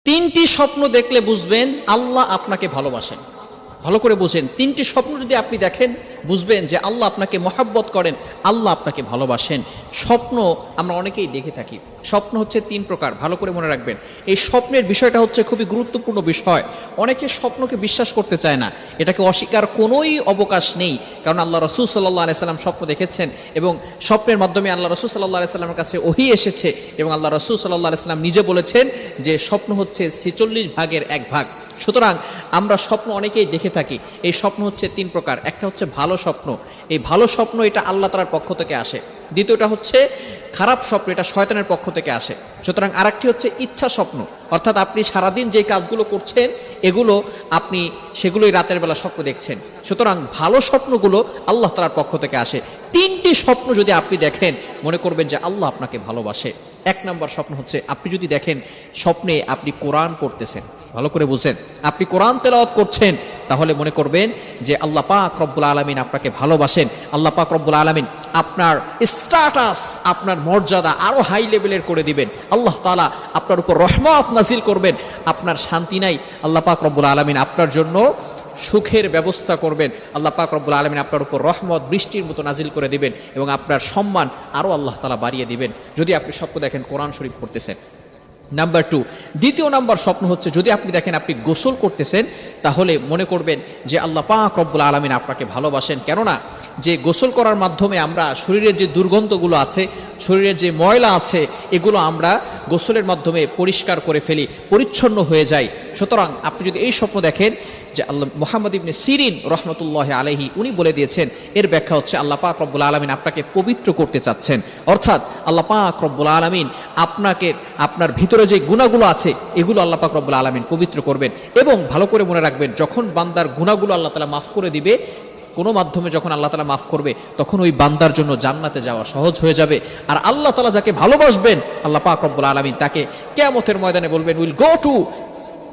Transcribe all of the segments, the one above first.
তিনটি স্বপ্ন দেখলে বুঝবেন আল্লাহ আপনাকে ভালোবাসেন। ভালো করে বুঝেন, তিনটি স্বপ্ন যদি আপনি দেখেন বুঝবেন যে আল্লাহ আপনাকে মহাব্বত করেন, আল্লাহ আপনাকে ভালোবাসেন। স্বপ্ন আমরা অনেকেই দেখে থাকি। স্বপ্ন হচ্ছে তিন প্রকার, ভালো করে মনে রাখবেন। এই স্বপ্নের বিষয়টা হচ্ছে খুবই গুরুত্বপূর্ণ বিষয়। অনেকে স্বপ্নকে বিশ্বাস করতে চায় না, এটাকে অস্বীকার কোনোই অবকাশ নেই। কারণ আল্লাহ রাসূল সাল্লাল্লাহু আলাইহি সাল্লাম স্বপ্ন দেখেছেন এবং স্বপ্নের মাধ্যমে আল্লাহ রাসূল সাল্লাল্লাহু আলাইহি সাল্লামের কাছে ওহী এসেছে এবং আল্লাহ রাসূল সাল্লাল্লাহু আলাইহি সাল্লাম নিজে বলেছেন যে স্বপ্ন হচ্ছে 46 ভাগের এক ভাগ। সুতরাং আমরা স্বপ্ন অনেকেই দেখে থাকি। এই স্বপ্ন হচ্ছে তিন প্রকার। একটা হচ্ছে ভালো স্বপ্ন, এই ভালো স্বপ্ন এটা আল্লাহ তাআলার পক্ষ থেকে আসে। দ্বিতীয়টা হচ্ছে খারাপ স্বপ্ন, এটা শয়তানের পক্ষ থেকে আসে। সুতরাং আরেকটি হচ্ছে ইচ্ছা স্বপ্ন, অর্থাৎ আপনি সারাদিন যে কাজগুলো করছেন এগুলো আপনি সেগুলোই রাতের বেলা স্বপ্ন দেখছেন। সুতরাং ভালো স্বপ্নগুলো আল্লাহ তাআলার পক্ষ থেকে আসে। তিনটি স্বপ্ন যদি আপনি দেখেন মনে করবেন যে আল্লাহ আপনাকে ভালোবাসে। এক নম্বর স্বপ্ন হচ্ছে আপনি যদি দেখেন স্বপ্নে আপনি কোরআন পড়তেছেন, ভালো করে বুঝেন, আপনি কোরআন তেলাওয়াত করছেন, তাহলে মনে করবেন যে আল্লাহ পাক রব্বুল আলামিন আপনাকে ভালোবাসেন। আল্লাহ পাক রব্বুল আলামিন আপনার স্ট্যাটাস, আপনার মর্যাদা আরো হাই লেভেলের করে দিবেন। আল্লাহ তাআলা আপনার উপর রহমত নাজিল করবেন। আপনার শান্তি নাই, আল্লাহ পাক রব্বুল আলামিন আপনার জন্য সুখের ব্যবস্থা করবেন। আল্লাহ পাক রব্বুল আলামিন আপনার উপর রহমত বৃষ্টির মতো নাজিল করে দিবেন এবং আপনার সম্মান আরো আল্লাহ তাআলা বাড়িয়ে দিবেন যদি আপনি স্বপ্ন দেখেন কোরআন শরীফ পড়তেছেন। নাম্বার 2, দ্বিতীয় নাম্বার স্বপ্ন হচ্ছে যদি আপনি দেখেন আপনি গোসল করতেছেন, তাহলে মনে করবেন যে আল্লাহ পাক রব্বুল আলামিন আপনাকে ভালোবাসেন। কেননা যে গোসল করার মাধ্যমে আমরা শরীরের যে দুর্গন্ধগুলো আছে, শরীরের যে ময়লা আছে, এগুলো আমরা গোসলের মাধ্যমে পরিষ্কার করে ফেলি, পরিচ্ছন্ন হয়ে যায়। সুতরাং আপনি যদি এই স্বপ্ন দেখেন যে আল্লাহ মুহাম্মদ ইবনে সিরিন রহমতুল্লাহ আলাইহি উনি বলে দিয়েছেন, এর ব্যাখ্যা হচ্ছে আল্লাহ পাক রব্বুল আলামিন আপনাকে পবিত্র করতে চাচ্ছেন। অর্থাৎ আল্লাহ পাক রব্বুল আলামিন আপনাকে, আপনার ভিতরে যে গুনাহগুলো আছে এগুলো আল্লাহ পাক রব্বুল আলামিন পবিত্র করবেন। এবং ভালো করে মনে রাখবেন, যখন বান্দার গুনাহগুলো আল্লাহ তাআলা মাফ করে দিবে, কোনো মাধ্যমে যখন আল্লাহ তাআলা মাফ করবে, তখন ওই বান্দার জন্য জান্নাতে যাওয়া সহজ হয়ে যাবে। আর আল্লাহ তাআলা যাকে ভালোবাসবেন আল্লাহ পাক রব্বুল আলামিন তাকে কিয়ামতের ময়দানে বলবেন, উইল গো টু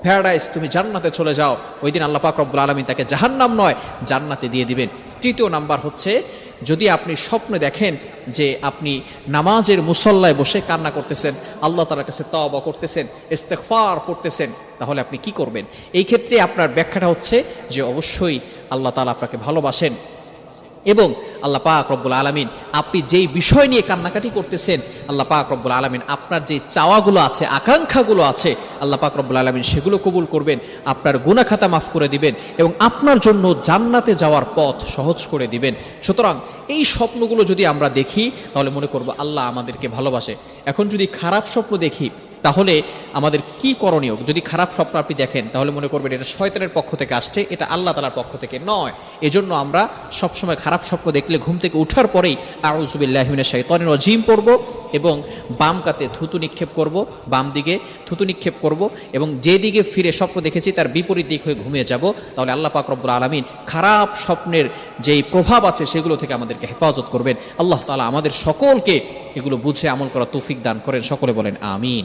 প্যারাডাইস, তুমি জান্নাতে চলে যাও। ওই দিন আল্লাহ পাক রব্বুল আলামিন তাকে জাহান্নাম নয় জান্নাতে দিয়ে দিবেন। তৃতীয় নাম্বার হচ্ছে যদি আপনি স্বপ্নে দেখেন যে আপনি নামাজের মুসল্লায় বসে কান্না করতেছেন, আল্লাহ তাআলার কাছে তওবা করতেছেন, ইস্তেগফার করতেছেন, তাহলে আপনি কি করবেন? এই ক্ষেত্রে আপনার ব্যাখ্যাটা হচ্ছে যে অবশ্যই আল্লাহ তাআলা আপনাকে ভালোবাসেন এবং আল্লাহ পাক রব্বুল আলামিন আপনি যেই বিষয় নিয়ে কান্নাকাটি করতেছেন, আল্লাহ পাক রব্বুল আলামিন আপনার যে চাওয়াগুলো আছে, আকাঙ্ক্ষাগুলো আছে, আল্লাহ পাক রব্বুল আলামিন সেগুলো কবুল করবেন, আপনার গুনাহ খাতা মাফ করে দিবেন এবং আপনার জন্য জান্নাতে যাওয়ার পথ সহজ করে দিবেন। সুতরাং এই স্বপ্নগুলো যদি আমরা দেখি তাহলে মনে করব আল্লাহ আমাদেরকে ভালোবাসে। এখন যদি খারাপ স্বপ্ন দেখি তাহলে আমাদের কি করণীয়? যদি খারাপ স্বপ্ন আপনি দেখেন তাহলে মনে করবেন এটা শয়তানের পক্ষ থেকে আসছে, এটা আল্লাহ তাআলার পক্ষ থেকে নয়। এজন্য আমরা সবসময় খারাপ স্বপ্ন দেখলে ঘুম থেকে ওঠার পরেই আউযু বিল্লাহি মিনাশ শাইতানির রাজিম পড়ব এবং বাম কাতে থুতু নিক্ষেপ করব, বাম দিকে থুতু নিক্ষেপ করব এবং যে দিকে ফিরে স্বপ্ন দেখেছি তার বিপরীত দিক হয়ে ঘুমিয়ে যাব। তাহলে আল্লাহ পাক রব্বুল আলামিন খারাপ স্বপ্নের যেই প্রভাব আছে সেগুলো থেকে আমাদেরকে হেফাজত করবেন। আল্লাহ তাআলা আমাদের সকলকে এগুলো বুঝে আমল করার তৌফিক দান করেন। সকলে বলেন আমিন।